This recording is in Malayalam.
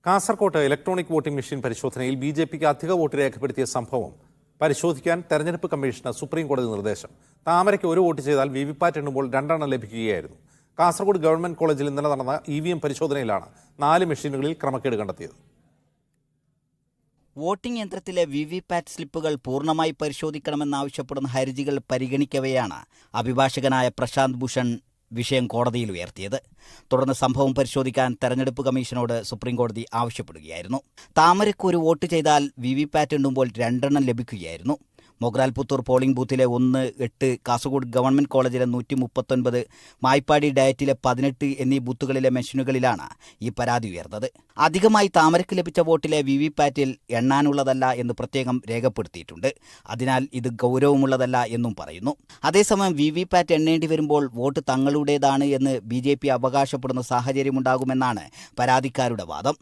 കാസർകോട്ട് ഇലക്ട്രോണിക് വോട്ടിംഗ് മെഷീൻ പരിശോധനയിൽ ബി.ജെ.പിക്ക് അധിക വോട്ട് രേഖപ്പെടുത്തിയ സംഭവം പരിശോധിക്കാൻ തെരഞ്ഞെടുപ്പ് കമ്മീഷന് സുപ്രീം കോടതി നിർദ്ദേശം. താമരയ്ക്ക് ഒരു വോട്ട് ചെയ്താൽ വിവിപാറ്റ് എണ്ണുമ്പോൾ 2 എണ്ണം ലഭിക്കുകയായിരുന്നു. കാസർഗോഡ് ഗവൺമെന്റ് കോളേജിൽ ഇന്നലെ നടന്ന ഇ.വി.എം പരിശോധനയിലാണ് 4 മെഷീനുകളിൽ ക്രമക്കേട് കണ്ടെത്തിയത്. വോട്ടിംഗ് യന്ത്രത്തിലെ വിവിപാറ്റ് സ്ലിപ്പുകൾ പൂർണ്ണമായി പരിശോധിക്കണമെന്നാവശ്യപ്പെടുന്ന ഹർജികൾ പരിഗണിക്കവെയാണ് അഭിഭാഷകനായ പ്രശാന്ത് ഭൂഷൺ വിഷയം കോടതിയിൽ ഉയർത്തിയത്. തുടർന്ന് സംഭവം പരിശോധിക്കാൻ തെരഞ്ഞെടുപ്പ് കമ്മീഷനോട് സുപ്രീംകോടതി ആവശ്യപ്പെടുകയായിരുന്നു. താമരയ്ക്ക് ഒരു വോട്ട് ചെയ്താൽ വിവിപാറ്റ് എണ്ണുമ്പോൾ 2 എണ്ണം ലഭിക്കുകയായിരുന്നു. മൊഗ്രാൽ പുത്തൂർ പോളിംഗ് ബൂത്തിലെ 1, 8, കാസർഗോഡ് ഗവൺമെന്റ് കോളേജിലെ 139, മായ്പാടി ഡയറ്റിലെ 18 എന്നീ ബൂത്തുകളിലെ മെഷീനുകളിലാണ് ഈ പരാതി ഉയർന്നത്. അധികമായി താമരയ്ക്ക് ലഭിച്ച വോട്ടിലെ വിവിപാറ്റിൽ എണ്ണാനുള്ളതല്ല എന്ന് പ്രത്യേകം രേഖപ്പെടുത്തിയിട്ടുണ്ട്. അതിനാൽ ഇത് ഗൗരവമുള്ളതല്ല എന്നും പറയുന്നു. അതേസമയം വിവിപാറ്റ് എണ്ണേണ്ടി വരുമ്പോൾ വോട്ട് തങ്ങളുടേതാണ് എന്ന് ബി.ജെ.പി അവകാശപ്പെടുന്ന സാഹചര്യമുണ്ടാകുമെന്നാണ് പരാതിക്കാരുടെ വാദം.